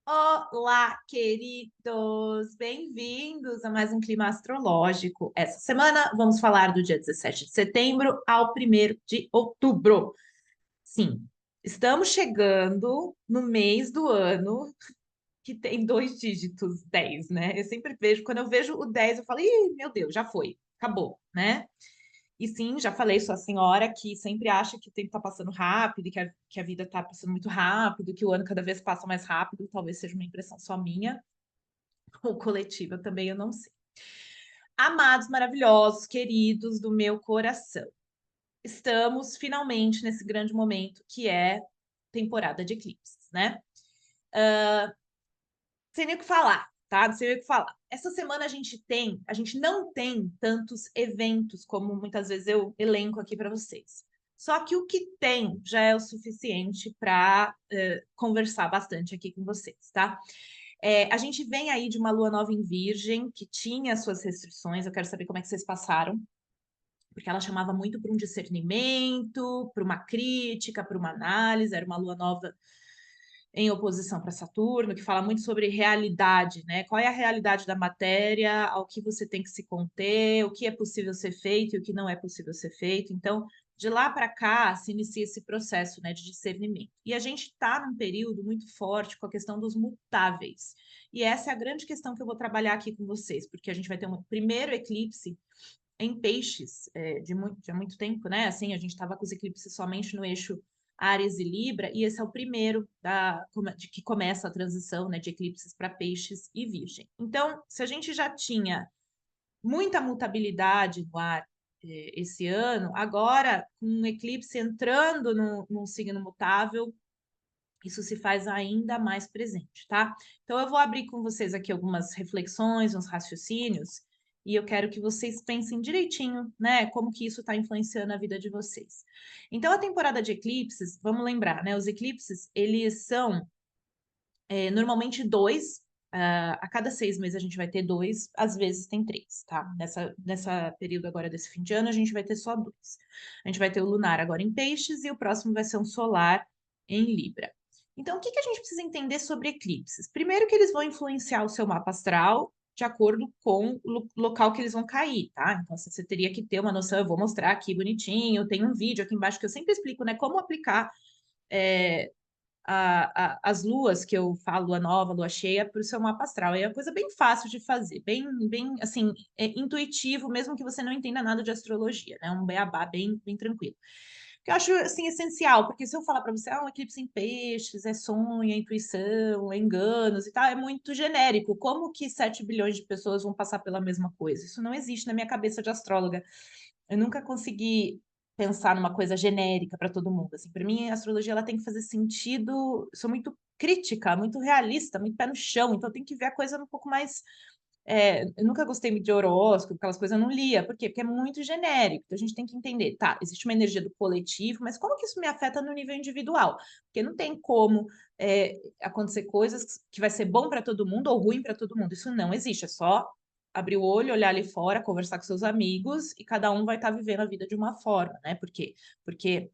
Olá, queridos! Bem-vindos a mais um Clima Astrológico. Essa semana vamos falar do dia 17 de setembro ao 1º de outubro. Sim, estamos chegando no mês do ano que tem dois dígitos, 10, né? Eu sempre vejo, quando eu vejo o 10, eu falo, ih, meu Deus, já foi, acabou, né? E sim, já falei, sou a senhora que sempre acha que o tempo está passando rápido, e que a vida está passando muito rápido, que o ano cada vez passa mais rápido, talvez seja uma impressão só minha, ou coletiva também, eu não sei. Amados maravilhosos, queridos do meu coração, estamos finalmente nesse grande momento que é temporada de eclipses, né? Sem nem o que falar, tá? Não sei nem o que falar. Essa semana a gente não tem tantos eventos como muitas vezes eu elenco aqui para vocês. Só que o que tem já é o suficiente para conversar bastante aqui com vocês, tá? A gente vem aí de uma lua nova em Virgem, que tinha suas restrições, eu quero saber como é que vocês passaram, porque ela chamava muito para um discernimento, para uma crítica, para uma análise, era uma lua nova em oposição para Saturno, que fala muito sobre realidade, né? Qual é a realidade da matéria, ao que você tem que se conter, o que é possível ser feito e o que não é possível ser feito. Então, de lá para cá, se inicia esse processo, né, de discernimento. E a gente está num período muito forte com a questão dos mutáveis. E essa é a grande questão que eu vou trabalhar aqui com vocês, porque a gente vai ter um primeiro eclipse em peixes de há muito tempo, né? Assim, a gente estava com os eclipses somente no eixo Áries e Libra, e esse é o primeiro de que começa a transição, né, de eclipses para peixes e virgem. Então, se a gente já tinha muita mutabilidade no ar esse ano, agora, com um eclipse entrando num signo mutável, isso se faz ainda mais presente, tá? Então, eu vou abrir com vocês aqui algumas reflexões, uns raciocínios, e eu quero que vocês pensem direitinho, né? Como que isso está influenciando a vida de vocês. Então, a temporada de eclipses, vamos lembrar, né? Os eclipses, eles são normalmente dois. A cada 6 meses a gente vai ter dois, às vezes tem três, tá? Nessa período agora desse fim de ano, a gente vai ter só dois. A gente vai ter o lunar agora em peixes e o próximo vai ser um solar em Libra. Então, o que a gente precisa entender sobre eclipses? Primeiro que eles vão influenciar o seu mapa astral de acordo com o local que eles vão cair, tá? Então, você teria que ter uma noção, eu vou mostrar aqui bonitinho, tem um vídeo aqui embaixo que eu sempre explico, né, como aplicar é, as luas que eu falo, lua nova, lua cheia, para o seu mapa astral. É uma coisa bem fácil de fazer, bem assim, intuitivo, mesmo que você não entenda nada de astrologia, né? Um beabá bem tranquilo. Que eu acho assim essencial, porque se eu falar para você, um eclipse em peixes, é sonho, é intuição, é enganos e tal, é muito genérico. Como que 7 bilhões de pessoas vão passar pela mesma coisa? Isso não existe na minha cabeça de astróloga. Eu nunca consegui pensar numa coisa genérica para todo mundo. Assim, para mim, a astrologia ela tem que fazer sentido. Eu sou muito crítica, muito realista, muito pé no chão, então tem que ver a coisa um pouco mais eu nunca gostei muito de horóscopo, aquelas coisas eu não lia. Por quê? Porque é muito genérico. Então a gente tem que entender, tá, existe uma energia do coletivo, mas como que isso me afeta no nível individual? Porque não tem como acontecer coisas que vai ser bom para todo mundo ou ruim para todo mundo. Isso não existe. É só abrir o olho, olhar ali fora, conversar com seus amigos e cada um vai estar vivendo a vida de uma forma, né? Por quê? Porque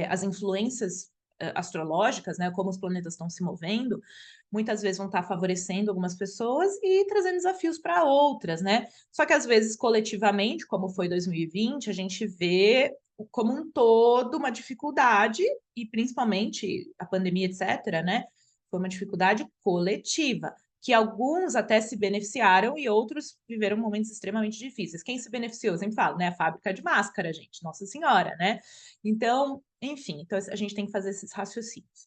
as influências astrológicas, né, como os planetas estão se movendo, muitas vezes vão estar favorecendo algumas pessoas e trazendo desafios para outras, né? Só que às vezes coletivamente, como foi 2020, a gente vê como um todo uma dificuldade e principalmente a pandemia, etc., né? Foi uma dificuldade coletiva que alguns até se beneficiaram e outros viveram momentos extremamente difíceis. Quem se beneficiou? Eu sempre falo, né? A fábrica de máscara, gente, Nossa Senhora, né? Então, enfim, então a gente tem que fazer esses raciocínios.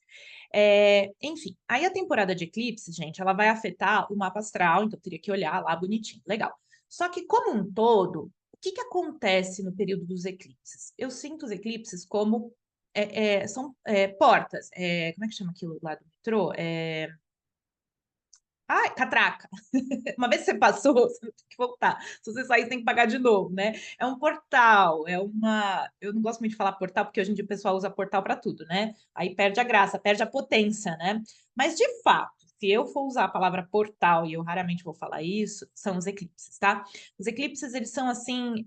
Enfim, aí a temporada de eclipse, gente, ela vai afetar o mapa astral, então eu teria que olhar lá bonitinho, legal. Só que, como um todo, o que acontece no período dos eclipses? Eu sinto os eclipses como são portas. Como é que chama aquilo lá do metrô? Ai, catraca. Uma vez que você passou, você tem que voltar. Se você sair, você tem que pagar de novo, né? É um portal, é uma. Eu não gosto muito de falar portal, porque hoje em dia o pessoal usa portal para tudo, né? Aí perde a graça, perde a potência, né? Mas, de fato, se eu for usar a palavra portal, e eu raramente vou falar isso, são os eclipses, tá? Os eclipses, eles são, assim,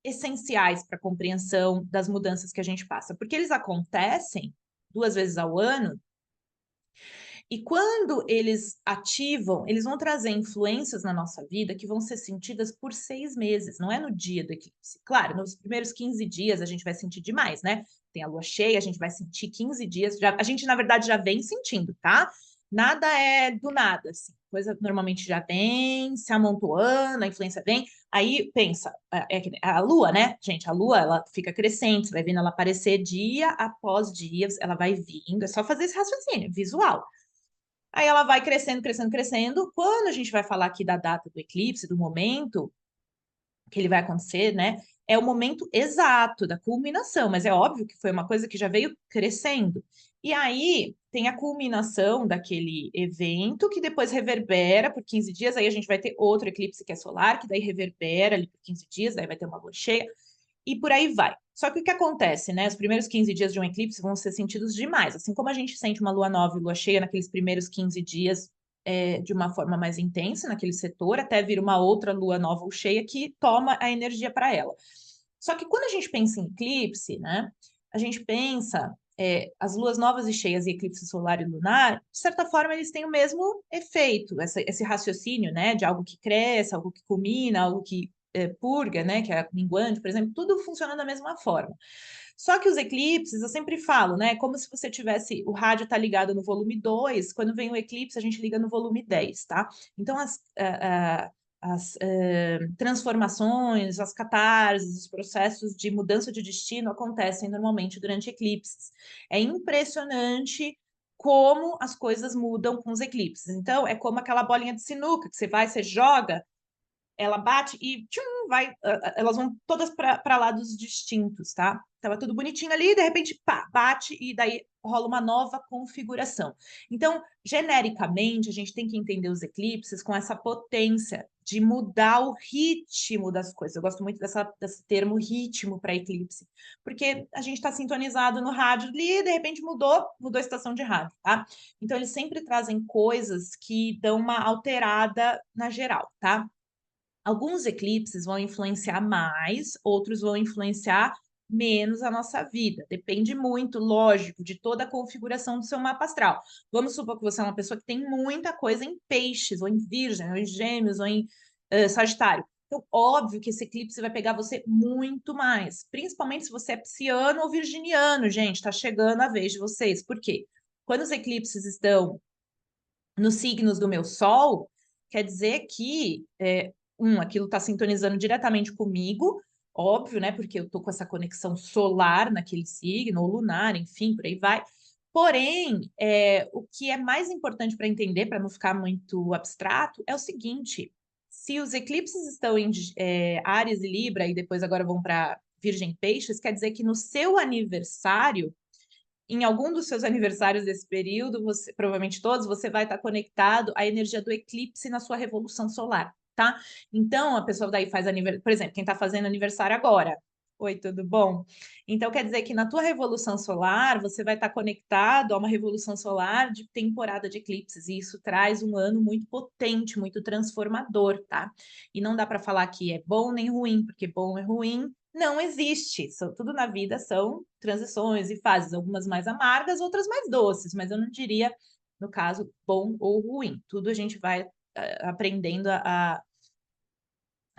essenciais para a compreensão das mudanças que a gente passa, porque eles acontecem 2 vezes ao ano E quando eles ativam, eles vão trazer influências na nossa vida que vão ser sentidas por 6 meses, não é no dia do eclipse. Claro, nos primeiros 15 dias a gente vai sentir demais, né? Tem a lua cheia, a gente vai sentir 15 dias. A gente, na verdade, já vem sentindo, tá? Nada é do nada, assim. Coisa normalmente já vem se amontoando, a influência vem. Aí pensa, a lua, né, gente? A lua, ela fica crescente, você vai vendo ela aparecer dia após dia, ela vai vindo. É só fazer esse raciocínio visual. Aí ela vai crescendo, crescendo, crescendo. Quando a gente vai falar aqui da data do eclipse, do momento que ele vai acontecer, né? É o momento exato da culminação, mas é óbvio que foi uma coisa que já veio crescendo. E aí tem a culminação daquele evento que depois reverbera por 15 dias, aí a gente vai ter outro eclipse que é solar, que daí reverbera ali por 15 dias, daí vai ter uma lua cheia e por aí vai. Só que o que acontece, né? Os primeiros 15 dias de um eclipse vão ser sentidos demais. Assim como a gente sente uma lua nova e lua cheia naqueles primeiros 15 dias de uma forma mais intensa naquele setor, até vir uma outra lua nova ou cheia que toma a energia para ela. Só que quando a gente pensa em eclipse, né? A gente pensa as luas novas e cheias e eclipse solar e lunar, de certa forma, eles têm o mesmo efeito, esse raciocínio, né? De algo que cresce, algo que culmina, algo que purga, né, que é a minguante, por exemplo, tudo funciona da mesma forma. Só que os eclipses, eu sempre falo, né, como se você tivesse, o rádio tá ligado no volume 2, quando vem o eclipse a gente liga no volume 10, tá? Então as transformações, as catarses, os processos de mudança de destino acontecem normalmente durante eclipses. É impressionante como as coisas mudam com os eclipses. Então, é como aquela bolinha de sinuca que você vai, você joga, ela bate e tchum, vai, elas vão todas para lados distintos, tá? Tava tudo bonitinho ali, de repente, pá, bate e daí rola uma nova configuração. Então, genericamente, a gente tem que entender os eclipses com essa potência de mudar o ritmo das coisas. Eu gosto muito desse termo ritmo para eclipse, porque a gente está sintonizado no rádio ali e de repente mudou a estação de rádio, tá? Então, eles sempre trazem coisas que dão uma alterada na geral, tá? Alguns eclipses vão influenciar mais, outros vão influenciar menos a nossa vida. Depende muito, lógico, de toda a configuração do seu mapa astral. Vamos supor que você é uma pessoa que tem muita coisa em peixes, ou em virgem, ou em gêmeos, ou em sagitário. Então, óbvio que esse eclipse vai pegar você muito mais, principalmente se você é pisciano ou virginiano, gente, está chegando a vez de vocês. Por quê? Quando os eclipses estão nos signos do meu sol, quer dizer que, aquilo está sintonizando diretamente comigo, óbvio, né? Porque eu estou com essa conexão solar naquele signo, ou lunar, enfim, por aí vai. Porém, o que é mais importante para entender, para não ficar muito abstrato, é o seguinte: se os eclipses estão em Áries e Libra, e depois agora vão para Virgem e Peixes, quer dizer que no seu aniversário em algum dos seus aniversários desse período, você, provavelmente todos, você vai estar conectado à energia do eclipse na sua revolução solar, tá? Então, a pessoa daí faz aniversário, por exemplo, quem está fazendo aniversário agora. Oi, tudo bom? Então, quer dizer que na tua revolução solar, você vai estar conectado a uma revolução solar de temporada de eclipses, e isso traz um ano muito potente, muito transformador, tá? E não dá para falar que é bom nem ruim, porque bom é ruim, não existe. Tudo na vida são transições e fases, algumas mais amargas, outras mais doces, mas eu não diria, no caso, bom ou ruim. Tudo a gente vai aprendendo a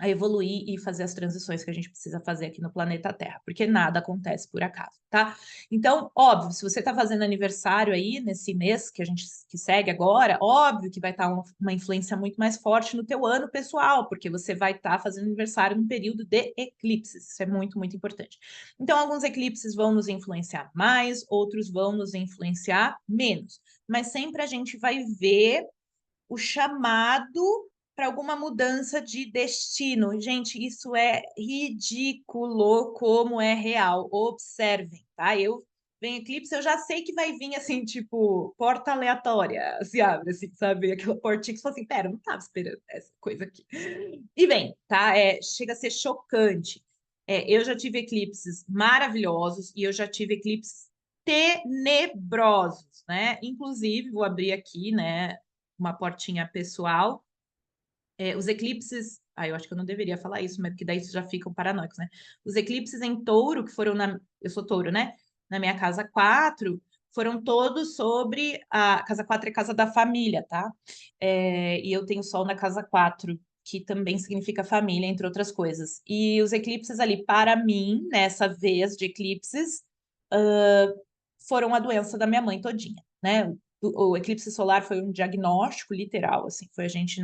evoluir e fazer as transições que a gente precisa fazer aqui no planeta Terra, porque nada acontece por acaso, tá? Então, óbvio, se você está fazendo aniversário aí nesse mês que segue agora, óbvio que vai estar uma influência muito mais forte no teu ano pessoal, porque você vai estar fazendo aniversário num período de eclipses, isso é muito, muito importante. Então, alguns eclipses vão nos influenciar mais, outros vão nos influenciar menos, mas sempre a gente vai ver o chamado para alguma mudança de destino. Gente, isso é ridículo como é real. Observem, tá? Eu venho eclipse, eu já sei que vai vir assim, tipo, porta aleatória, se abre assim, sabe? Aquela portinha que você fala assim, pera, eu não estava esperando essa coisa aqui. E vem, tá? Chega a ser chocante. Eu já tive eclipses maravilhosos e eu já tive eclipses tenebrosos, né? Inclusive, vou abrir aqui, né, uma portinha pessoal. Os eclipses. Eu acho que eu não deveria falar isso, mas porque daí vocês já ficam paranoicos, né? Os eclipses em touro, que foram na. Eu sou touro, né? Na minha casa 4, foram todos sobre a casa 4 é casa da família, tá? E eu tenho Sol na casa 4, que também significa família, entre outras coisas. E os eclipses ali, para mim, nessa vez de eclipses, foram a doença da minha mãe todinha, né? O eclipse solar foi um diagnóstico literal, assim, foi a gente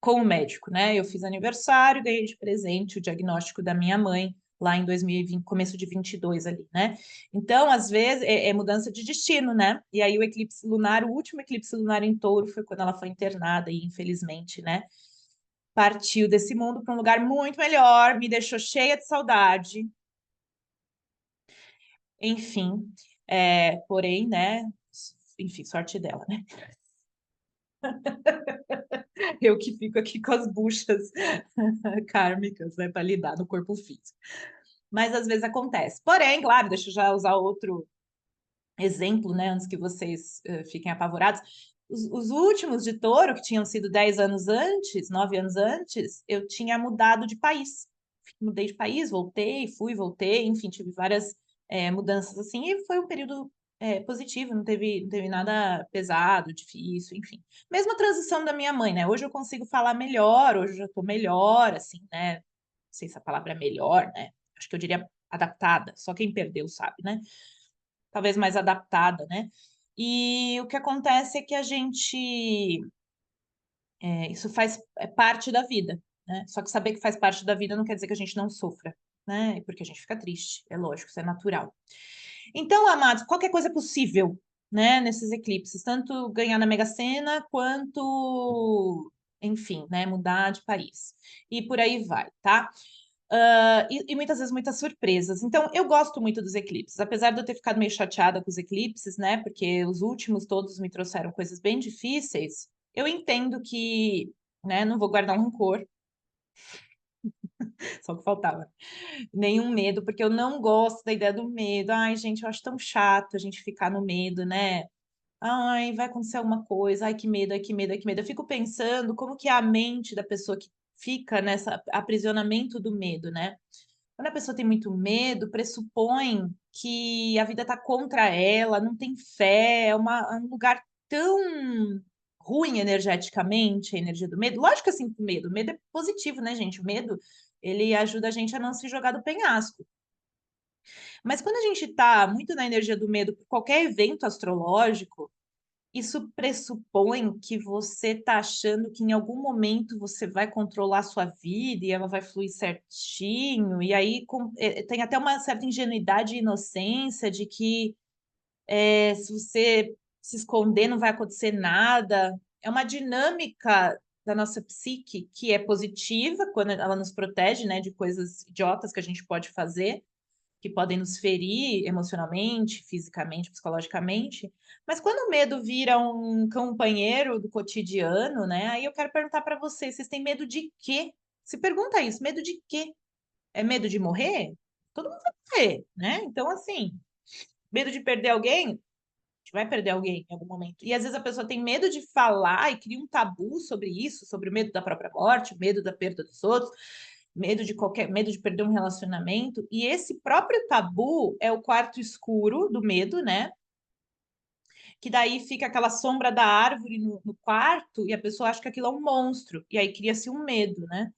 com o médico, né? Eu fiz aniversário, ganhei de presente o diagnóstico da minha mãe lá em 2020, começo de 22 ali, né? Então, às vezes, é mudança de destino, né? E aí o eclipse lunar, o último eclipse lunar em Touro foi quando ela foi internada e, infelizmente, né? Partiu desse mundo para um lugar muito melhor, me deixou cheia de saudade. Enfim, porém, né? Enfim, sorte dela, né? Eu que fico aqui com as buchas kármicas, né, para lidar no corpo físico. Mas às vezes acontece. Porém, claro, deixa eu já usar outro exemplo, né, antes que vocês fiquem apavorados. Os últimos de Touro, que tinham sido 10 anos antes, 9 anos antes, eu tinha mudado de país. Mudei de país, voltei, fui, voltei, enfim, tive várias mudanças assim, e foi um período positivo, não teve nada pesado, difícil, enfim. Mesmo a transição da minha mãe, né? Hoje eu consigo falar melhor, hoje eu já tô melhor, assim, né? Não sei se a palavra é melhor, né? Acho que eu diria adaptada, só quem perdeu sabe, né? Talvez mais adaptada, né? E o que acontece é que a gente. Isso faz parte da vida, né? Só que saber que faz parte da vida não quer dizer que a gente não sofra, né? Porque a gente fica triste, é lógico, isso é natural. Então, amados, qualquer coisa é possível, né? Nesses eclipses, tanto ganhar na Mega Sena quanto, enfim, né? Mudar de país. E por aí vai, tá? E muitas vezes muitas surpresas. Então, eu gosto muito dos eclipses, apesar de eu ter ficado meio chateada com os eclipses, né? Porque os últimos todos me trouxeram coisas bem difíceis. Eu entendo que, né? Não vou guardar um rancor, só o que faltava. Nenhum medo, porque eu não gosto da ideia do medo. Ai, gente, eu acho tão chato a gente ficar no medo, né? Ai, vai acontecer alguma coisa. Ai, que medo, ai, que medo, ai, que medo. Eu fico pensando como que é a mente da pessoa que fica nessa aprisionamento do medo, né? Quando a pessoa tem muito medo, pressupõe que a vida está contra ela, não tem fé, é um lugar tão ruim energeticamente, a energia do medo. Lógico que assim, o medo é positivo, né, gente? O medo, ele ajuda a gente a não se jogar do penhasco. Mas quando a gente está muito na energia do medo por qualquer evento astrológico, isso pressupõe que você está achando que em algum momento você vai controlar a sua vida e ela vai fluir certinho, e aí tem até uma certa ingenuidade e inocência de que se você se esconder não vai acontecer nada. É uma dinâmica da nossa psique que é positiva quando ela nos protege, né, de coisas idiotas que a gente pode fazer que podem nos ferir emocionalmente, fisicamente, psicologicamente. Mas quando o medo vira um companheiro do cotidiano, né? Aí eu quero perguntar para vocês, vocês têm medo de quê? Se pergunta isso, medo de quê? É medo de morrer? Todo mundo vai morrer, né? Então, assim, medo de perder alguém? A gente vai perder alguém em algum momento. E às vezes a pessoa tem medo de falar e cria um tabu sobre isso, sobre o medo da própria morte, o medo da perda dos outros, medo de perder um relacionamento. E esse próprio tabu é o quarto escuro do medo, né? Que daí fica aquela sombra da árvore no quarto e a pessoa acha que aquilo é um monstro. E aí cria-se um medo, né?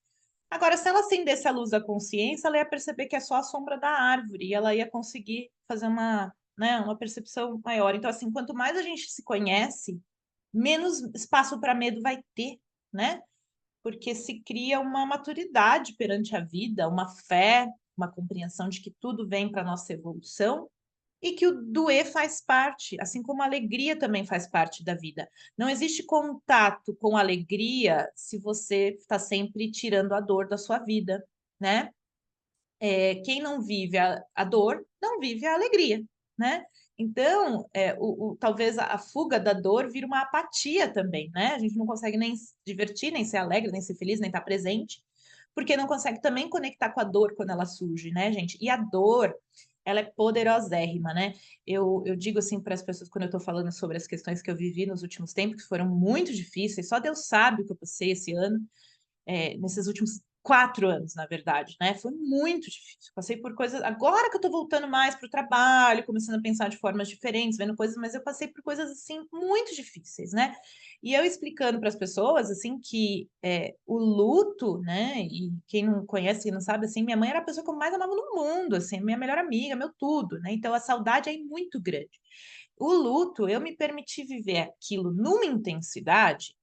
Agora, se ela acendesse a luz da consciência, ela ia perceber que é só a sombra da árvore e ela ia conseguir fazer uma percepção maior. Então, assim, quanto mais a gente se conhece, menos espaço para medo vai ter, né? Porque se cria uma maturidade perante a vida, uma fé, uma compreensão de que tudo vem para a nossa evolução e que o doer faz parte, assim como a alegria também faz parte da vida. Não existe contato com alegria se você está sempre tirando a dor da sua vida, né? Quem não vive a dor, não vive a alegria, né? Então, talvez a fuga da dor vira uma apatia também, né? A gente não consegue nem se divertir, nem ser alegre, nem ser feliz, nem estar presente, porque não consegue também conectar com a dor quando ela surge, né, gente? E a dor, ela é poderosérrima, né? Eu digo assim para as pessoas, quando eu estou falando sobre as questões que eu vivi nos últimos tempos, que foram muito difíceis, só Deus sabe o que eu passei esse ano, nesses últimos 4 anos, na verdade, né? Foi muito difícil. Passei por coisas. Agora que eu tô voltando mais para o trabalho, começando a pensar de formas diferentes, vendo coisas, mas eu passei por coisas assim muito difíceis, né? E eu explicando para as pessoas assim que o luto, né? E quem não conhece e não sabe, assim, minha mãe era a pessoa que eu mais amava no mundo, assim, minha melhor amiga, meu tudo, né? Então a saudade é muito grande. O luto, eu me permiti viver aquilo numa intensidade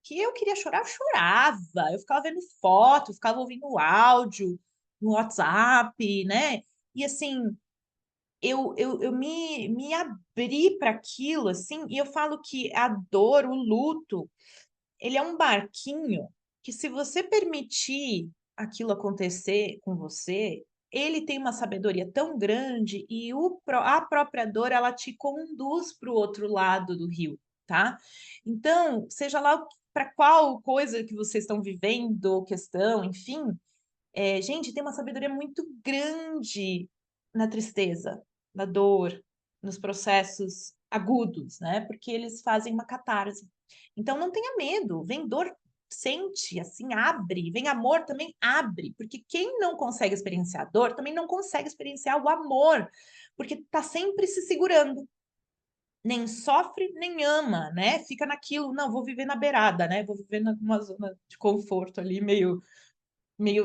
que eu queria chorar, eu chorava. Eu ficava vendo foto, eu ficava ouvindo áudio no WhatsApp, né? E assim, eu me abri para aquilo, assim, e eu falo que a dor, o luto, ele é um barquinho que, se você permitir aquilo acontecer com você, ele tem uma sabedoria tão grande e a própria dor, ela te conduz para o outro lado do rio, tá? Então, seja lá para qual coisa que vocês estão vivendo, ou questão, enfim, gente, tem uma sabedoria muito grande na tristeza, na dor, nos processos agudos, né? Porque eles fazem uma catarse. Então, não tenha medo. Vem dor, sente, assim, abre. Vem amor, também abre. Porque quem não consegue experienciar dor, também não consegue experienciar o amor. Porque está sempre se segurando. Nem sofre, nem ama, né? Fica naquilo, não, vou viver na beirada, né? Vou viver numa zona de conforto ali, meio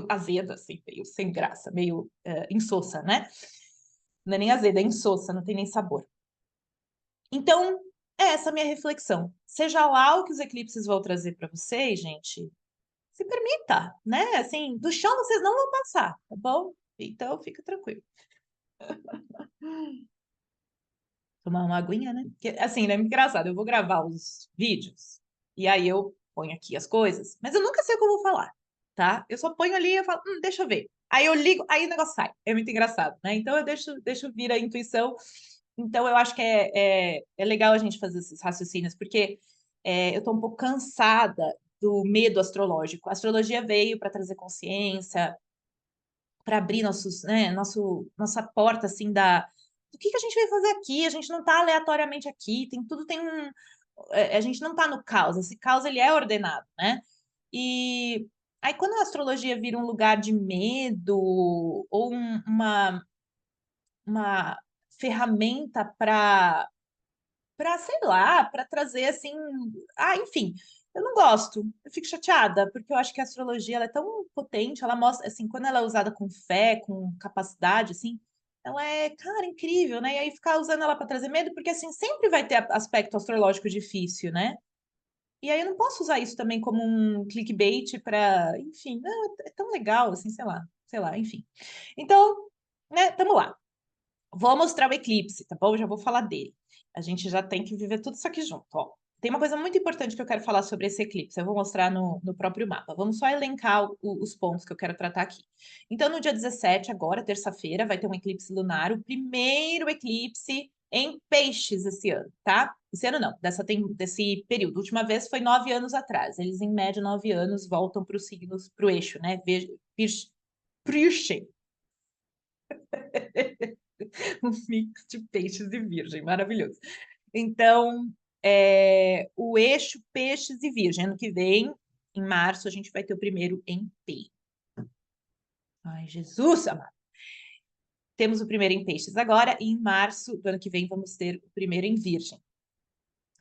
azeda, assim, meio sem graça, meio insossa, né? Não é nem azeda, é insossa, não tem nem sabor. Então, é essa a minha reflexão. Seja lá o que os eclipses vão trazer para vocês, gente, se permita, né? Assim, do chão vocês não vão passar, tá bom? Então, fica tranquilo. Tomar uma aguinha, né? Porque, assim, né? Muito engraçado. Eu vou gravar os vídeos e aí eu ponho aqui as coisas, mas eu nunca sei o que eu vou falar, tá? Eu só ponho ali e eu falo, deixa eu ver. Aí eu ligo, aí o negócio sai. É muito engraçado, né? Então eu deixo vir a intuição. Então eu acho que é legal a gente fazer esses raciocínios, porque eu tô um pouco cansada do medo astrológico. A astrologia veio para trazer consciência, para abrir nossa porta assim do que a gente veio fazer aqui. A gente não está aleatoriamente aqui, a gente não está no caos. Esse caos ele é ordenado, né? E aí quando a astrologia vira um lugar de medo ou uma ferramenta para sei lá, para trazer assim, enfim, eu não gosto, eu fico chateada, porque eu acho que a astrologia ela é tão potente, ela mostra, assim, quando ela é usada com fé, com capacidade, assim, ela é, cara, incrível, né? E aí ficar usando ela para trazer medo, porque assim, sempre vai ter aspecto astrológico difícil, né? E aí eu não posso usar isso também como um clickbait para, enfim, não, é tão legal, assim, sei lá, enfim. Então, né, tamo lá. Vou mostrar o eclipse, tá bom? Já vou falar dele. A gente já tem que viver tudo isso aqui junto, ó. Tem uma coisa muito importante que eu quero falar sobre esse eclipse. Eu vou mostrar no próprio mapa. Vamos só elencar os pontos que eu quero tratar aqui. Então, no dia 17, agora, terça-feira, vai ter um eclipse lunar, o primeiro eclipse em peixes esse ano, tá? Esse ano não, desse período. A última vez foi 9 anos atrás. Eles, em média, 9 anos voltam para os signos, para o eixo, né? Virgem. Um mix de peixes e virgem, maravilhoso. Então, o eixo peixes e virgem. Ano que vem, em março, a gente vai ter o primeiro em peixe. Ai, Jesus amado. Temos o primeiro em peixes agora, e em março do ano que vem vamos ter o primeiro em virgem.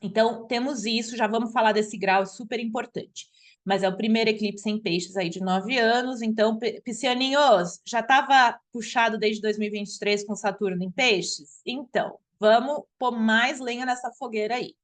Então, temos isso, já vamos falar desse grau super importante. Mas é o primeiro eclipse em peixes aí de 9 anos. Então, piscianinhos, já estava puxado desde 2023 com Saturno em peixes? Então, vamos pôr mais lenha nessa fogueira aí.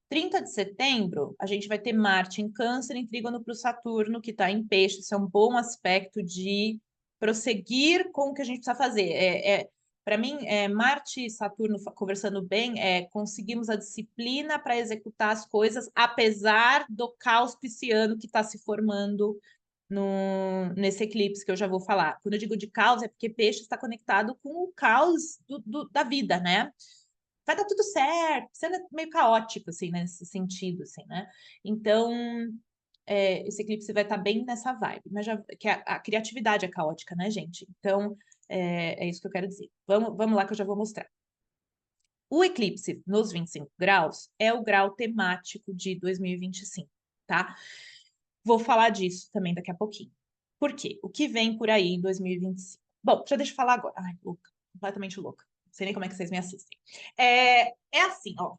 30 de setembro, a gente vai ter Marte em Câncer, em trígono para o Saturno, que está em peixes. Isso é um bom aspecto de prosseguir com o que a gente precisa fazer. Para mim, Marte e Saturno conversando bem, conseguimos a disciplina para executar as coisas, apesar do caos pisciano que está se formando nesse eclipse que eu já vou falar. Quando eu digo de caos, é porque peixe está conectado com o caos da vida, né? Vai dar tudo certo, sendo meio caótico, assim, né, nesse sentido, assim, né? Então, esse eclipse vai estar bem nessa vibe, mas que a criatividade é caótica, né, gente? Então, é isso que eu quero dizer. Vamos lá que eu já vou mostrar. O eclipse nos 25 graus é o grau temático de 2025, tá? Vou falar disso também daqui a pouquinho. Por quê? O que vem por aí em 2025? Bom, já deixa eu falar agora. Ai, louca, completamente louca. Não sei nem como é que vocês me assistem. É assim, ó.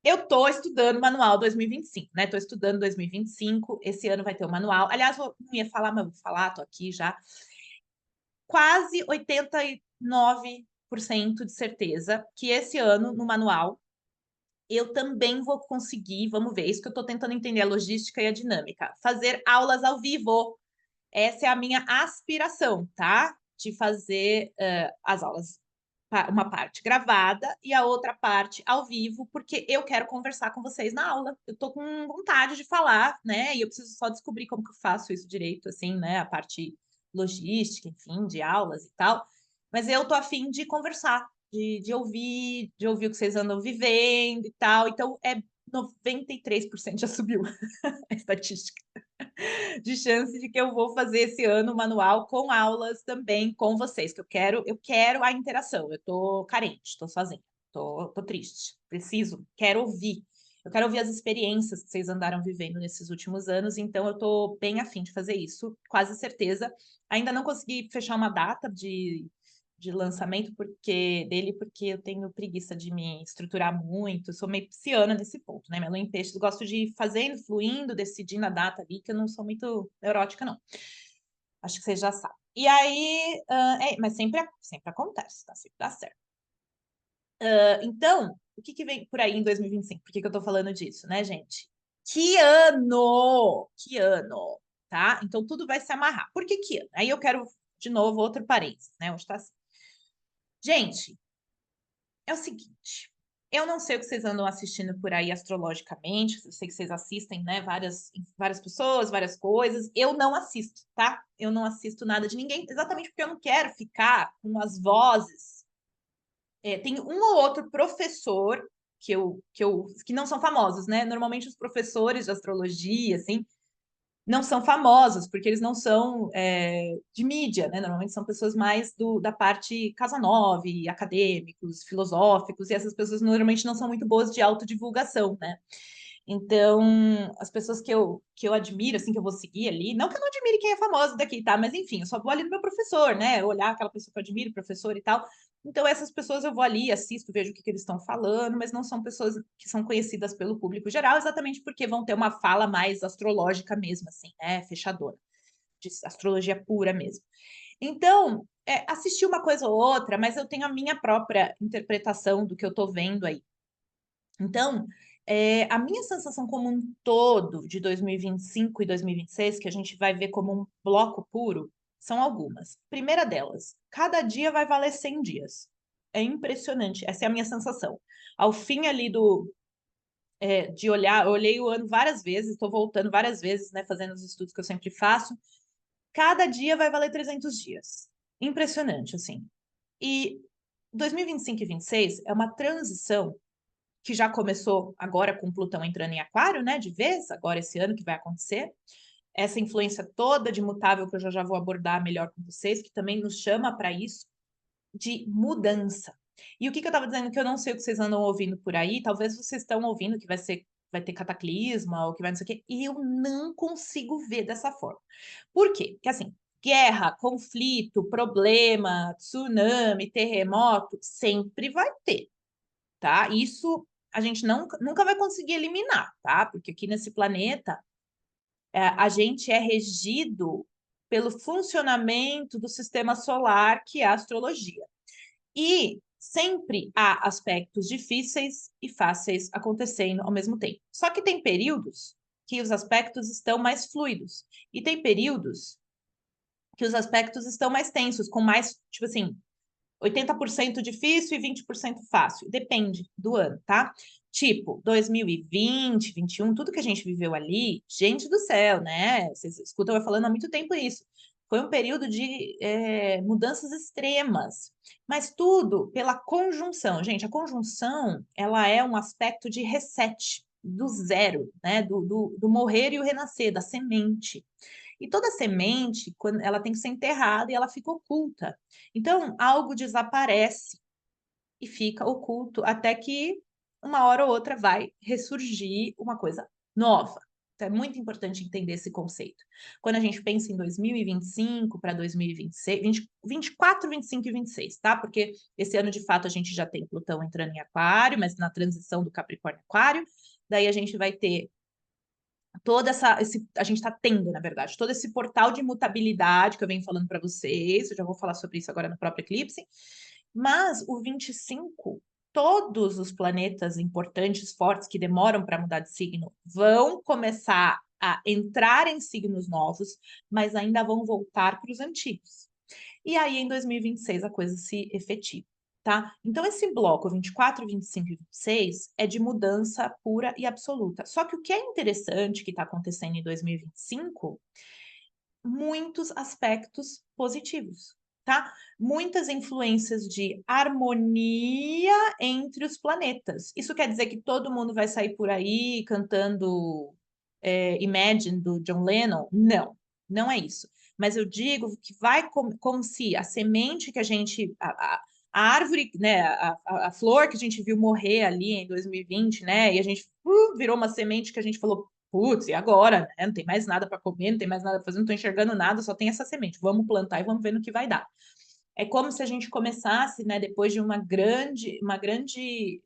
Eu tô estudando o manual 2025, né? Tô estudando 2025. Esse ano vai ter o manual. Aliás, eu não ia falar, mas vou falar, tô aqui já. Quase 89% de certeza que esse ano, no manual, eu também vou conseguir, vamos ver, isso que eu estou tentando entender a logística e a dinâmica, fazer aulas ao vivo. Essa é a minha aspiração, tá? De fazer as aulas, uma parte gravada e a outra parte ao vivo, porque eu quero conversar com vocês na aula. Eu tô com vontade de falar, né? E eu preciso só descobrir como que eu faço isso direito, assim, né? A parte logística, enfim, de aulas e tal. Mas eu tô afim de conversar, de ouvir o que vocês andam vivendo e tal. Então, 93% já subiu a estatística de chance de que eu vou fazer esse ano o manual com aulas também com vocês, que eu quero a interação. Eu tô carente, tô sozinha, tô triste, preciso, quero ouvir. Eu quero ouvir as experiências que vocês andaram vivendo nesses últimos anos, então eu tô bem afim de fazer isso, quase certeza. Ainda não consegui fechar uma data de lançamento porque eu tenho preguiça de me estruturar muito, sou meio pisciana nesse ponto, né? Minha lua em peixes, gosto de ir fazendo, fluindo, decidindo a data ali, que eu não sou muito neurótica, não. Acho que vocês já sabem. E aí, mas sempre acontece, tá? Sempre dá certo. Então, o que vem por aí em 2025? Por que eu tô falando disso, né, gente? Que ano! Que ano! Tá? Então, tudo vai se amarrar. Por que ano? Aí eu quero, de novo, outro parênteses, né? Onde tá assim. Gente, é o seguinte, eu não sei o que vocês andam assistindo por aí astrologicamente, eu sei que vocês assistem, né, várias pessoas, várias coisas. Eu não assisto, tá? Eu não assisto nada de ninguém, exatamente porque eu não quero ficar com as vozes. Tem um ou outro professor que não são famosos, né? Normalmente os professores de astrologia, assim, não são famosos, porque eles não são de mídia, né? Normalmente são pessoas mais da parte Casanova, acadêmicos, filosóficos, e essas pessoas normalmente não são muito boas de autodivulgação, né? Então, as pessoas que eu admiro, assim, que eu vou seguir ali, não que eu não admire quem é famoso daqui, tá? Mas enfim, eu só vou ali no meu professor, né? Olhar aquela pessoa que eu admiro, professor e tal. Então, essas pessoas eu vou ali, assisto, vejo o que eles estão falando, mas não são pessoas que são conhecidas pelo público geral, exatamente porque vão ter uma fala mais astrológica mesmo, assim, né? Fechadora, de astrologia pura mesmo. Então, assisti uma coisa ou outra, mas eu tenho a minha própria interpretação do que eu estou vendo aí. Então, a minha sensação como um todo de 2025 e 2026, que a gente vai ver como um bloco puro, são algumas. Primeira delas, cada dia vai valer 100 dias. É impressionante, essa é a minha sensação. Ao fim ali de olhar, eu olhei o ano várias vezes, estou voltando várias vezes, né, fazendo os estudos que eu sempre faço. Cada dia vai valer 300 dias. Impressionante, assim. E 2025 e 26 é uma transição que já começou agora com Plutão entrando em Aquário, né, de vez, agora esse ano que vai acontecer. Essa influência toda de mutável que eu já vou abordar melhor com vocês, que também nos chama para isso, de mudança. E o que eu estava dizendo que eu não sei o que vocês andam ouvindo por aí, talvez vocês estão ouvindo que vai ter cataclisma ou que vai não sei o quê, e eu não consigo ver dessa forma. Por quê? Porque assim, guerra, conflito, problema, tsunami, terremoto, sempre vai ter, tá? Isso a gente nunca vai conseguir eliminar, tá? Porque aqui nesse planeta a gente é regido pelo funcionamento do sistema solar, que é a astrologia. E sempre há aspectos difíceis e fáceis acontecendo ao mesmo tempo. Só que tem períodos que os aspectos estão mais fluidos e tem períodos que os aspectos estão mais tensos, com mais, tipo assim, 80% difícil e 20% fácil. Depende do ano, tá? Tipo, 2020, 21, tudo que a gente viveu ali, gente do céu, né? Vocês escutam eu falando há muito tempo isso. Foi um período de mudanças extremas, mas tudo pela conjunção. Gente, a conjunção, ela é um aspecto de reset, do zero, né? Do morrer e o renascer, da semente. E toda semente, quando ela tem que ser enterrada e ela fica oculta. Então, algo desaparece e fica oculto até que uma hora ou outra vai ressurgir uma coisa nova. Então, é muito importante entender esse conceito. Quando a gente pensa em 2025 para 2026, 24, 25 e 26, tá? Porque esse ano, de fato, a gente já tem Plutão entrando em Aquário, mas na transição do Capricórnio Aquário, daí a gente vai ter toda a gente está tendo, na verdade, todo esse portal de mutabilidade que eu venho falando para vocês, eu já vou falar sobre isso agora no próprio eclipse, mas o 25, todos os planetas importantes, fortes, que demoram para mudar de signo, vão começar a entrar em signos novos, mas ainda vão voltar para os antigos. E aí, em 2026, a coisa se efetiva. Tá? Então, esse bloco 24, 25 e 26 é de mudança pura e absoluta. Só que o que é interessante que está acontecendo em 2025, muitos aspectos positivos, tá? Muitas influências de harmonia entre os planetas. Isso quer dizer que todo mundo vai sair por aí cantando Imagine, do John Lennon? Não, não é isso. Mas eu digo que vai como se a semente que a gente, a árvore, né, a flor que a gente viu morrer ali em 2020, né, e a gente virou uma semente que a gente falou, putz, e agora, né? Não tem mais nada para comer, não tem mais nada para fazer, não estou enxergando nada, só tem essa semente. Vamos plantar e vamos ver no que vai dar. É como se a gente começasse, né, depois de uma grande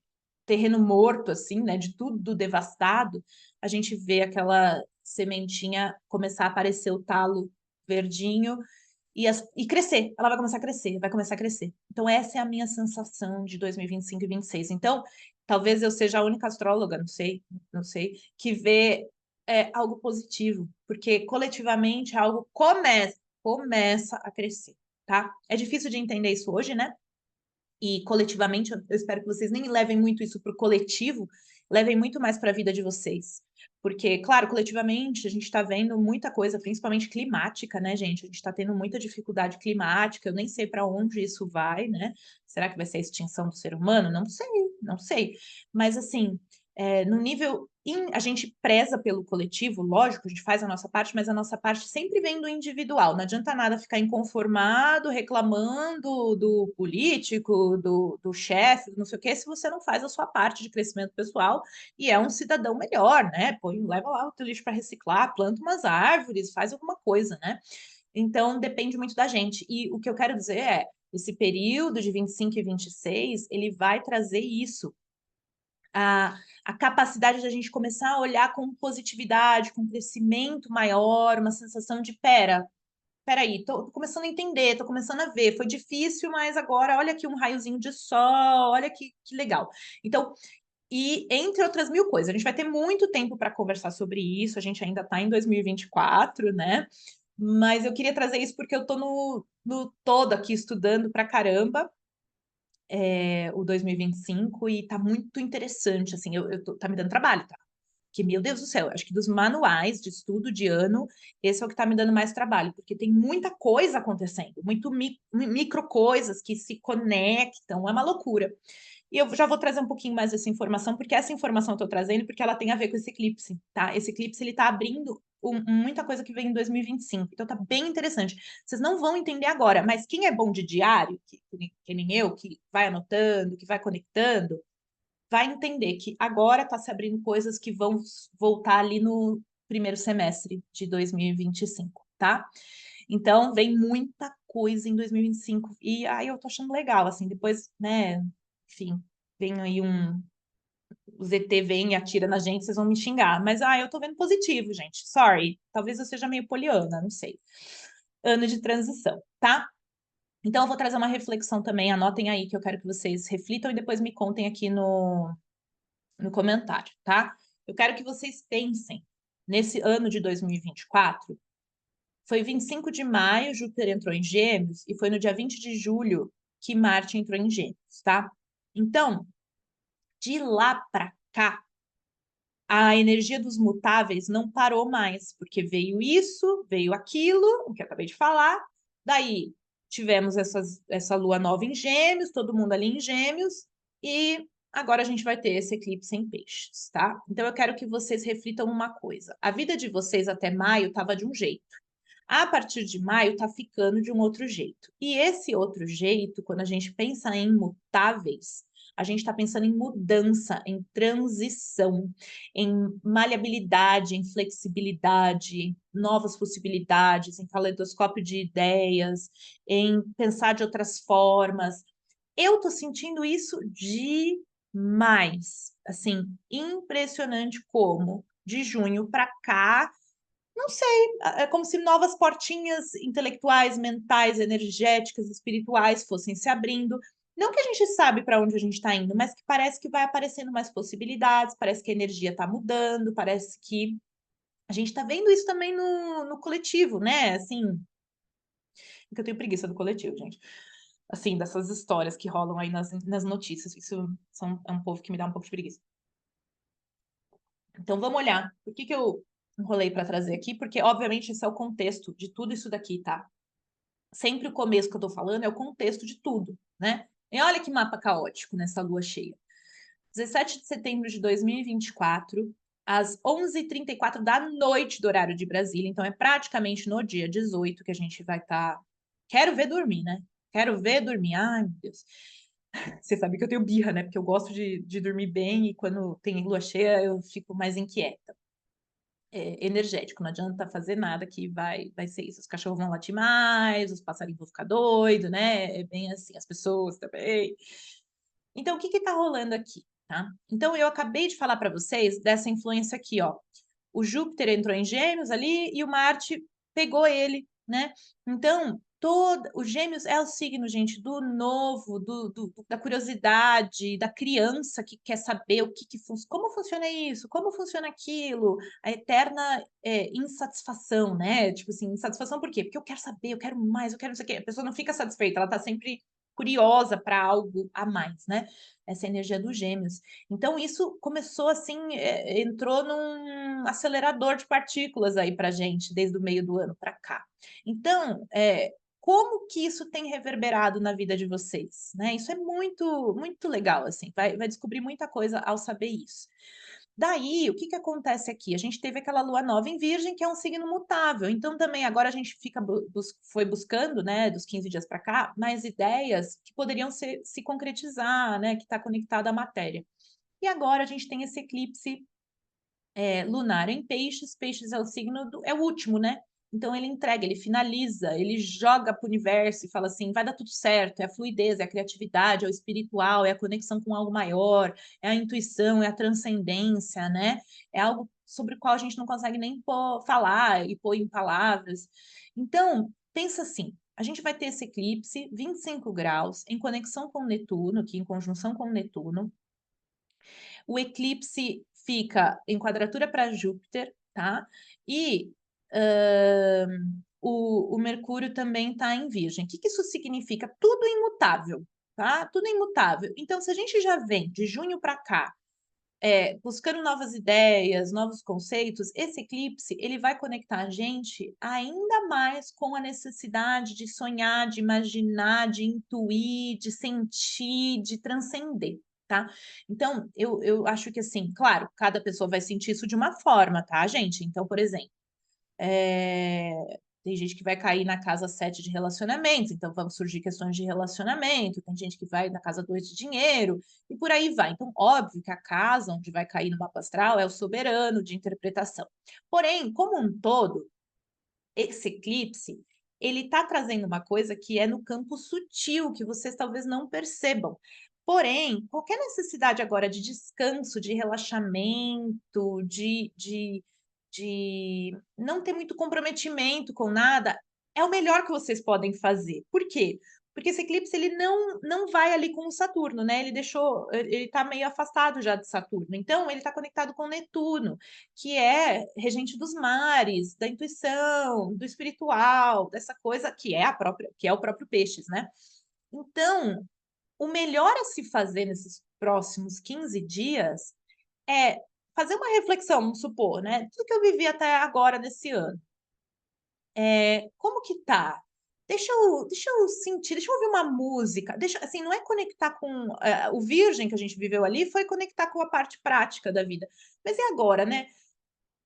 terreno morto, assim, né, de tudo devastado, a gente vê aquela sementinha começar a aparecer o talo verdinho e crescer. Ela vai começar a crescer, vai começar a crescer. Então, essa é a minha sensação de 2025 e 2026. Então, talvez eu seja a única astróloga, não sei, não sei, que vê algo positivo, porque coletivamente algo começa a crescer, tá? É difícil de entender isso hoje, né? E coletivamente, eu espero que vocês nem levem muito isso para o coletivo, levem muito mais para a vida de vocês. Porque, claro, coletivamente a gente está vendo muita coisa, principalmente climática, né, gente? A gente está tendo muita dificuldade climática, eu nem sei para onde isso vai, né? Será que vai ser a extinção do ser humano? Não sei, não sei. Mas, assim, no nível. A gente preza pelo coletivo, lógico, a gente faz a nossa parte, mas a nossa parte sempre vem do individual. Não adianta nada ficar inconformado, reclamando do político, do chefe, não sei o quê, se você não faz a sua parte de crescimento pessoal e é um cidadão melhor, né? Põe, leva lá o teu lixo para reciclar, planta umas árvores, faz alguma coisa, né? Então, depende muito da gente. E o que eu quero dizer é, esse período de 25 e 26, ele vai trazer isso, a capacidade de a gente começar a olhar com positividade, com crescimento maior, uma sensação de, peraí, tô começando a entender, tô começando a ver, foi difícil, mas agora olha aqui um raiozinho de sol, olha que legal. Então, e entre outras mil coisas, a gente vai ter muito tempo para conversar sobre isso, a gente ainda está em 2024, né? Mas eu queria trazer isso porque eu estou no todo aqui estudando para caramba, o 2025 e tá muito interessante, assim, tá me dando trabalho, tá? Que, meu Deus do céu, acho que dos manuais de estudo de ano, esse é o que tá me dando mais trabalho, porque tem muita coisa acontecendo, muito micro coisas que se conectam, é uma loucura. E eu já vou trazer um pouquinho mais dessa informação, porque essa informação eu estou trazendo porque ela tem a ver com esse eclipse, tá? Esse eclipse, ele tá abrindo muita coisa que vem em 2025, então tá bem interessante. Vocês não vão entender agora, mas quem é bom de diário, que nem eu, que vai anotando, que vai conectando, vai entender que agora está se abrindo coisas que vão voltar ali no primeiro semestre de 2025, tá? Então, vem muita coisa em 2025 e aí eu tô achando legal, assim, depois, né, enfim, vem aí o ZT vem e atira na gente, vocês vão me xingar, mas eu tô vendo positivo, gente, sorry, talvez eu seja meio poliana, não sei. Ano de transição, tá? Então, eu vou trazer uma reflexão também, anotem aí que eu quero que vocês reflitam e depois me contem aqui no comentário, tá? Eu quero que vocês pensem nesse ano de 2024. Foi 25 de maio, Júpiter entrou em Gêmeos, e foi no dia 20 de julho que Marte entrou em Gêmeos, tá? Então, de lá para cá, a energia dos mutáveis não parou mais, porque veio isso, veio aquilo, o que eu acabei de falar, daí tivemos essa lua nova em Gêmeos, todo mundo ali em Gêmeos, e agora a gente vai ter esse eclipse em Peixes, tá? Então eu quero que vocês reflitam uma coisa: a vida de vocês até maio estava de um jeito. A partir de maio está ficando de um outro jeito. E esse outro jeito, quando a gente pensa em mutáveis, A gente está pensando em mudança, em transição, em maleabilidade, em flexibilidade, em novas possibilidades, em caleidoscópio de ideias, em pensar de outras formas. Eu tô sentindo isso demais, assim, impressionante como de junho para cá, não sei, é como se novas portinhas intelectuais, mentais, energéticas, espirituais fossem se abrindo. Não que a gente sabe para onde a gente está indo, mas que parece que vai aparecendo mais possibilidades, parece que a energia está mudando, parece que a gente está vendo isso também no coletivo, né? Assim, porque eu tenho preguiça do coletivo, gente. Assim, dessas histórias que rolam aí nas notícias. É um povo que me dá um pouco de preguiça. Então, vamos olhar. Por que eu enrolei para trazer aqui? Porque, obviamente, esse é o contexto de tudo isso daqui, tá? Sempre o começo que eu tô falando é o contexto de tudo, né? E olha que mapa caótico nessa lua cheia. 17 de setembro de 2024, às 11h34 da noite do horário de Brasília. Então, é praticamente no dia 18 que a gente vai estar. Quero ver dormir, né? Quero ver dormir. Ai, meu Deus. Você sabe que eu tenho birra, né? Porque eu gosto de dormir bem e quando tem lua cheia eu fico mais inquieta. É energético, não adianta fazer nada que vai ser isso. Os cachorros vão latir mais, os passarinhos vão ficar doidos, né? É bem assim, as pessoas também. Então, o que está rolando aqui, tá? Então, eu acabei de falar para vocês dessa influência aqui, ó. O Júpiter entrou em Gêmeos ali e o Marte pegou ele, né? Então, o Gêmeos é o signo, gente, do novo, da curiosidade, da criança que quer saber como funciona isso, como funciona aquilo, a eterna insatisfação, né? Tipo assim, insatisfação por quê? Porque eu quero saber, eu quero mais, eu quero não sei o quê. A pessoa não fica satisfeita, ela tá sempre curiosa para algo a mais, né? Essa energia dos Gêmeos. Então, isso começou assim, entrou num acelerador de partículas aí para gente, desde o meio do ano para cá. Então, como que isso tem reverberado na vida de vocês? Né? Isso é muito, muito legal, assim, vai descobrir muita coisa ao saber isso. Daí, o que que acontece aqui? A gente teve aquela lua nova em Virgem, que é um signo mutável. Então, também agora a gente foi buscando, né, dos 15 dias para cá, mais ideias que poderiam se concretizar, né, que está conectada à matéria. E agora a gente tem esse eclipse lunar em Peixes. Peixes é o signo é o último, né? Então ele entrega, ele finaliza, ele joga para o universo e fala assim: vai dar tudo certo, é a fluidez, é a criatividade, é o espiritual, é a conexão com algo maior, é a intuição, é a transcendência, né? É algo sobre o qual a gente não consegue nem falar e pôr em palavras. Então, pensa assim: a gente vai ter esse eclipse, 25 graus, em conexão com Netuno, aqui em conjunção com Netuno. O eclipse fica em quadratura para Júpiter, tá? E o Mercúrio também está em Virgem. O que que isso significa? Tudo imutável, tá? Tudo imutável. Então, se a gente já vem de junho para cá, buscando novas ideias, novos conceitos, esse eclipse ele vai conectar a gente ainda mais com a necessidade de sonhar, de imaginar, de intuir, de sentir, de transcender. Tá? Então, eu acho que assim, claro, cada pessoa vai sentir isso de uma forma, tá, gente? Então, por exemplo, tem gente que vai cair na casa 7 de relacionamentos, então vão surgir questões de relacionamento, tem gente que vai na casa 2 de dinheiro, e por aí vai. Então, óbvio que a casa onde vai cair no mapa astral é o soberano de interpretação. Porém, como um todo, esse eclipse, ele está trazendo uma coisa que é no campo sutil, que vocês talvez não percebam. Porém, qualquer necessidade agora de descanso, de relaxamento, de não ter muito comprometimento com nada, é o melhor que vocês podem fazer. Por quê? Porque esse eclipse ele não vai ali com o Saturno, né? Ele está meio afastado já de Saturno. Então, ele está conectado com Netuno, que é regente dos mares, da intuição, do espiritual, dessa coisa que é o próprio Peixes, né? Então, o melhor a se fazer nesses próximos 15 dias é fazer uma reflexão, vamos supor, né? Tudo que eu vivi até agora nesse ano. Como que tá? Deixa eu sentir, deixa eu ouvir uma música, assim, não é conectar com o virgem que a gente viveu ali, foi conectar com a parte prática da vida. Mas e agora, né?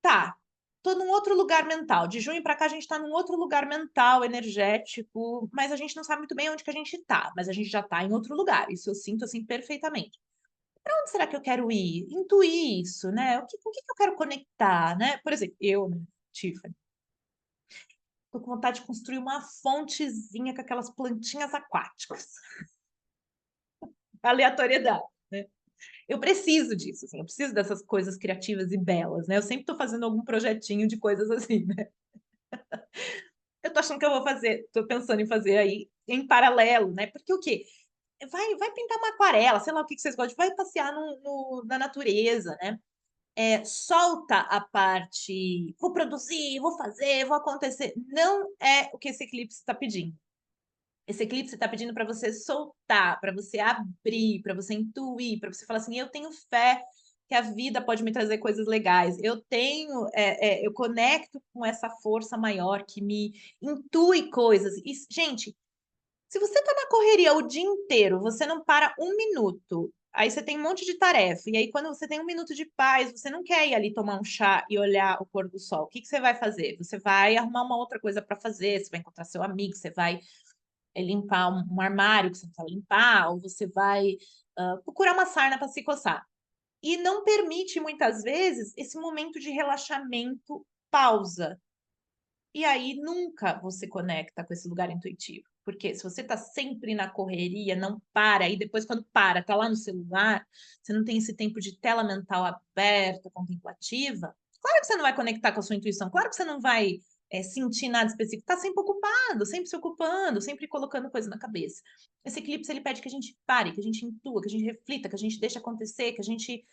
Tá. tô num outro lugar mental. De junho para cá, a gente está num outro lugar mental, energético, mas a gente não sabe muito bem onde que a gente está, mas a gente já está em outro lugar. Isso eu sinto assim perfeitamente. Para onde será que eu quero ir? Intuir isso, né? Com que eu quero conectar, né? Por exemplo, eu, né, Tiffany, tô com vontade de construir uma fontezinha com aquelas plantinhas aquáticas. Aleatoriedade, né? Eu preciso disso, assim, eu preciso dessas coisas criativas e belas, né? Eu sempre estou fazendo algum projetinho de coisas assim, né? Eu tô achando que eu vou fazer, tô pensando em fazer aí em paralelo, né? Porque o quê? Vai pintar uma aquarela, sei lá o que que vocês gostam, vai passear na natureza, né? Solta a parte, vou produzir, vou fazer, vou acontecer. Não é o que esse eclipse está pedindo. Esse eclipse está pedindo para você soltar, para você abrir, para você intuir, para você falar assim: eu tenho fé que a vida pode me trazer coisas legais. Eu conecto com essa força maior que me intui coisas. E, gente, se você está na correria o dia inteiro, você não para um minuto. Aí você tem um monte de tarefa. E aí, quando você tem um minuto de paz, você não quer ir ali tomar um chá e olhar o pôr do sol. O que que você vai fazer? Você vai arrumar uma outra coisa para fazer, você vai encontrar seu amigo, você vai limpar um armário que você não sabe limpar, ou você vai procurar uma sarna para se coçar. E não permite, muitas vezes, esse momento de relaxamento, pausa. E aí nunca você conecta com esse lugar intuitivo. Porque se você está sempre na correria, não para, e depois, quando para, está lá no celular, você não tem esse tempo de tela mental aberta, contemplativa, claro que você não vai conectar com a sua intuição, claro que você não vai sentir nada específico, está sempre ocupado, sempre se ocupando, sempre colocando coisa na cabeça. Esse eclipse ele pede que a gente pare, que a gente intua, que a gente reflita, que a gente deixe acontecer, que a gente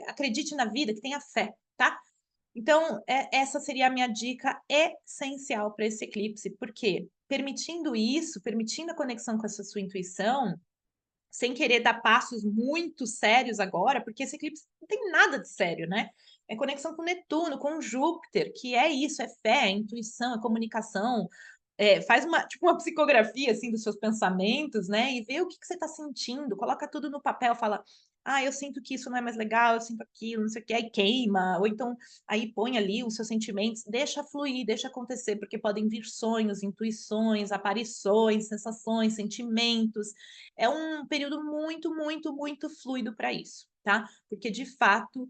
acredite na vida, que tenha fé, tá? Então, essa seria a minha dica essencial para esse eclipse, porque permitindo isso, permitindo a conexão com essa sua intuição, sem querer dar passos muito sérios agora, porque esse eclipse não tem nada de sério, né? É conexão com Netuno, com Júpiter, que é isso, é fé, é intuição, é comunicação. Faz tipo uma psicografia assim dos seus pensamentos, né? E vê o que que você está sentindo, coloca tudo no papel, fala, eu sinto que isso não é mais legal, eu sinto aquilo, não sei o que, aí queima, ou então aí põe ali os seus sentimentos, deixa fluir, deixa acontecer, porque podem vir sonhos, intuições, aparições, sensações, sentimentos. É um período muito, muito, muito fluido para isso, tá? Porque de fato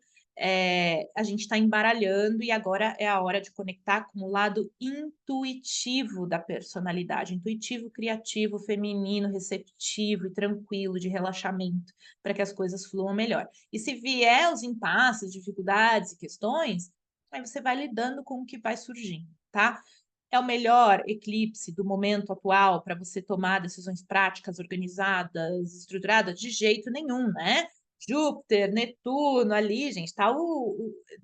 a gente está embaralhando e agora é a hora de conectar com o lado intuitivo da personalidade, intuitivo, criativo, feminino, receptivo e tranquilo, de relaxamento, para que as coisas fluam melhor. E se vier os impasses, dificuldades e questões, aí você vai lidando com o que vai surgindo, tá? É o melhor eclipse do momento atual para você tomar decisões práticas, organizadas, estruturadas? De jeito nenhum, né? Júpiter, Netuno ali, gente, tá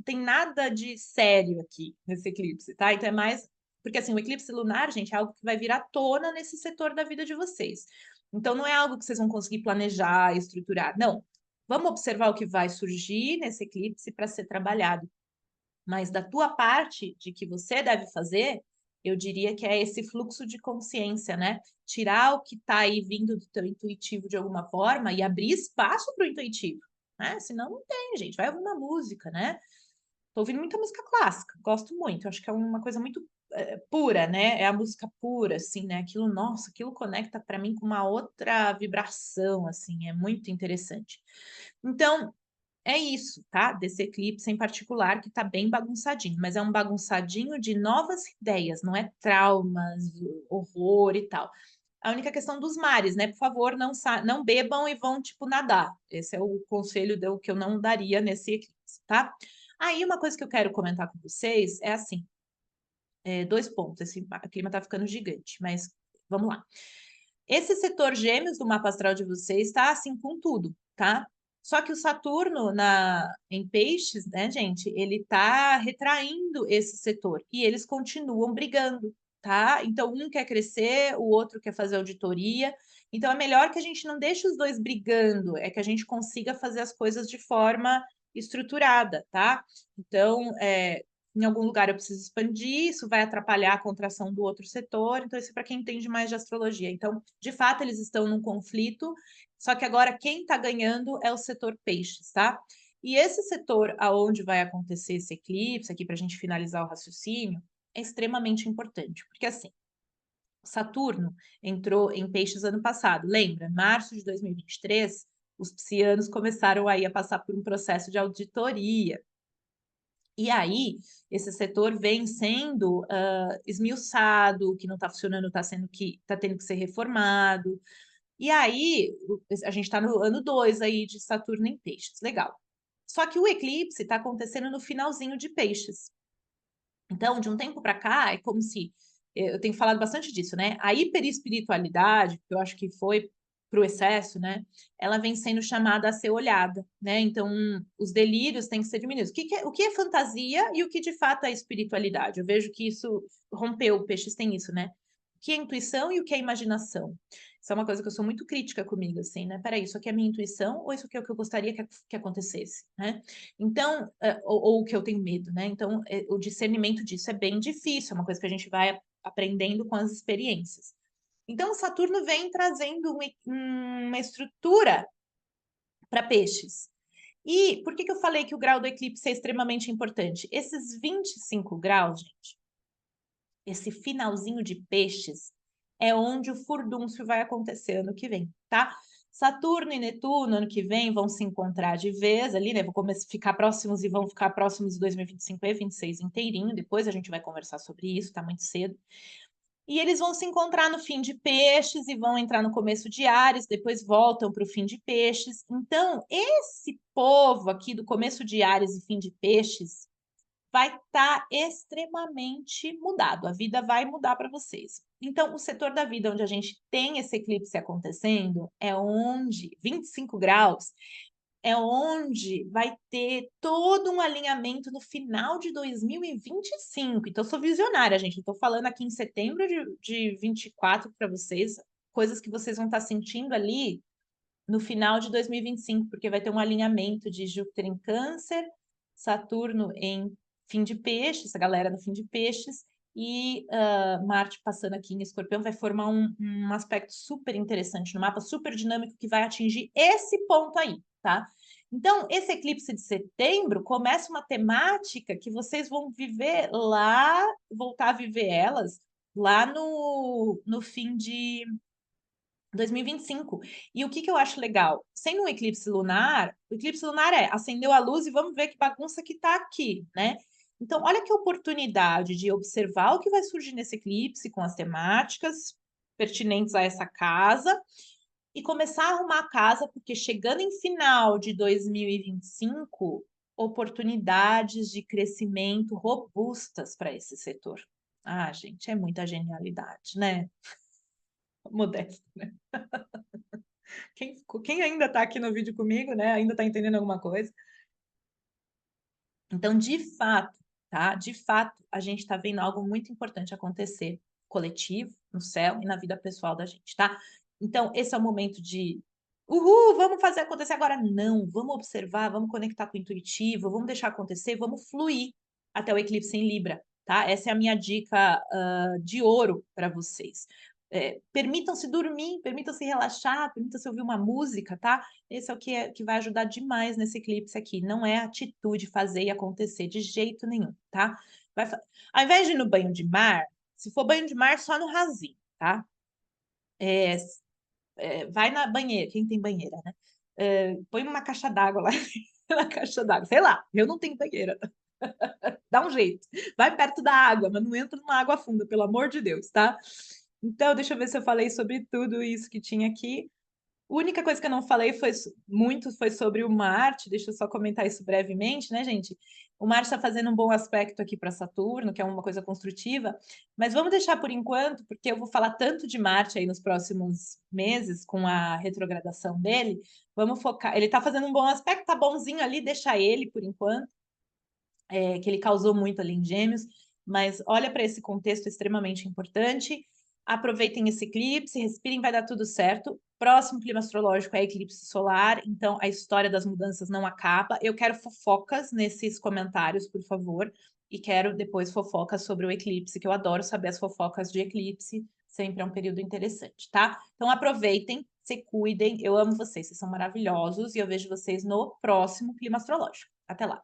tem nada de sério aqui nesse eclipse, tá? Então é mais porque assim, o eclipse lunar, gente, é algo que vai vir à tona nesse setor da vida de vocês. Então não é algo que vocês vão conseguir planejar, estruturar. Não. Vamos observar o que vai surgir nesse eclipse para ser trabalhado. Mas da tua parte, de que você deve fazer, eu diria que é esse fluxo de consciência, né? Tirar o que está aí vindo do teu intuitivo de alguma forma e abrir espaço para o intuitivo, né? Senão não tem, gente. Vai ouvir uma música, né? Tô ouvindo muita música clássica, gosto muito. Acho que é uma coisa muito pura, né? É a música pura, assim, né? Aquilo, nossa, aquilo conecta para mim com uma outra vibração, assim, é muito interessante. Então, é isso, tá? Desse eclipse em particular, que tá bem bagunçadinho, mas é um bagunçadinho de novas ideias, não é traumas, horror e tal. A única questão dos mares, né? Por favor, não bebam e vão, tipo, nadar. Esse é o conselho que eu não daria nesse eclipse, tá? Aí, uma coisa que eu quero comentar com vocês é assim, dois pontos. Esse clima tá ficando gigante, mas vamos lá. Esse setor gêmeos do mapa astral de vocês está assim com tudo, tá? Só que o Saturno em Peixes, né, gente, ele tá retraindo esse setor e eles continuam brigando, tá? Então um quer crescer, o outro quer fazer auditoria. Então é melhor que a gente não deixe os dois brigando, é que a gente consiga fazer as coisas de forma estruturada, tá? Então, em algum lugar eu preciso expandir, isso vai atrapalhar a contração do outro setor, então isso é para quem entende mais de astrologia. Então, de fato, eles estão num conflito, só que agora quem está ganhando é o setor peixes, tá? E esse setor aonde vai acontecer esse eclipse, aqui para a gente finalizar o raciocínio, é extremamente importante, porque assim, Saturno entrou em Peixes ano passado, lembra? Março de 2023, os piscianos começaram aí a passar por um processo de auditoria. E aí, esse setor vem sendo esmiuçado, o que não está funcionando está tendo que ser reformado. E aí, a gente está no ano 2 aí de Saturno em Peixes, legal. Só que o eclipse está acontecendo no finalzinho de Peixes. Então, de um tempo para cá, é como se eu tenho falado bastante disso, né? A hiperespiritualidade, que eu acho que foi para o excesso, né? Ela vem sendo chamada a ser olhada, né? Então, os delírios têm que ser diminuídos. O que é fantasia e o que de fato é espiritualidade? Eu vejo que isso rompeu, o Peixes tem isso, né? O que é intuição e o que é imaginação? Isso é uma coisa que eu sou muito crítica comigo, assim, né? Peraí, isso aqui é minha intuição ou isso aqui é o que eu gostaria que acontecesse, né? Então, ou o que eu tenho medo, né? Então, o discernimento disso é bem difícil, é uma coisa que a gente vai aprendendo com as experiências. Então, o Saturno vem trazendo uma estrutura para peixes. E por que eu falei que o grau do eclipse é extremamente importante? Esses 25 graus, gente, esse finalzinho de peixes, é onde o furdúncio vai acontecer ano que vem, tá? Saturno e Netuno, ano que vem, vão se encontrar de vez ali, né? Vão ficar próximos e vão ficar próximos em 2025 e 2026 inteirinho. Depois a gente vai conversar sobre isso, tá muito cedo. E eles vão se encontrar no fim de Peixes e vão entrar no começo de Áries, depois voltam para o fim de Peixes. Então, esse povo aqui do começo de Áries e fim de Peixes vai estar extremamente mudado. A vida vai mudar para vocês. Então, o setor da vida onde a gente tem esse eclipse acontecendo é onde 25 graus é onde vai ter todo um alinhamento no final de 2025. Então, eu sou visionária, gente. Estou falando aqui em setembro de 24 para vocês, coisas que vocês vão estar sentindo ali no final de 2025, porque vai ter um alinhamento de Júpiter em Câncer, Saturno em fim de Peixes, essa galera no fim de Peixes, e Marte passando aqui em Escorpião vai formar um aspecto super interessante no mapa, super dinâmico, que vai atingir esse ponto aí, tá? Então, esse eclipse de setembro começa uma temática que vocês vão viver lá, voltar a viver elas, lá no fim de 2025. E o que eu acho legal? Sendo um eclipse lunar, o eclipse lunar é acendeu a luz e vamos ver que bagunça que tá aqui, né? Então, olha que oportunidade de observar o que vai surgir nesse eclipse com as temáticas pertinentes a essa casa e começar a arrumar a casa, porque chegando em final de 2025, oportunidades de crescimento robustas para esse setor. Ah, gente, é muita genialidade, né? Modesto, né? Quem ainda está aqui no vídeo comigo, né? Ainda está entendendo alguma coisa. Então, de fato, tá? De fato, a gente está vendo algo muito importante acontecer coletivo, no céu e na vida pessoal da gente, tá? Então, esse é o momento de uhul, vamos fazer acontecer agora. Não, vamos observar, vamos conectar com o intuitivo, vamos deixar acontecer, vamos fluir até o eclipse em Libra, tá? Essa é a minha dica de ouro para vocês. Permitam-se dormir, permitam-se relaxar, permitam-se ouvir uma música, tá? Esse é o que vai ajudar demais nesse eclipse aqui. Não é atitude fazer e acontecer de jeito nenhum, tá? Ao invés de ir no banho de mar, se for banho de mar, só no rasinho, tá? Vai na banheira, quem tem banheira, né? Põe uma caixa d'água lá na caixa d'água. Sei lá, eu não tenho banheira. Dá um jeito. Vai perto da água, mas não entra numa água funda, pelo amor de Deus, tá? Então, deixa eu ver se eu falei sobre tudo isso que tinha aqui. A única coisa que eu não falei foi sobre o Marte, deixa eu só comentar isso brevemente, né, gente? O Marte está fazendo um bom aspecto aqui para Saturno, que é uma coisa construtiva, mas vamos deixar por enquanto, porque eu vou falar tanto de Marte aí nos próximos meses, com a retrogradação dele. Vamos focar. Ele está fazendo um bom aspecto, tá bonzinho ali, deixa ele por enquanto, que ele causou muito ali em Gêmeos, mas olha para esse contexto extremamente importante. Aproveitem esse eclipse, respirem, vai dar tudo certo. Próximo clima astrológico é eclipse solar, então a história das mudanças não acaba. Eu quero fofocas nesses comentários, por favor, e quero depois fofocas sobre o eclipse, que eu adoro saber as fofocas de eclipse. Sempre é um período interessante, tá? Então aproveitem, se cuidem, eu amo vocês são maravilhosos e eu vejo vocês no próximo Clima Astrológico. Até lá.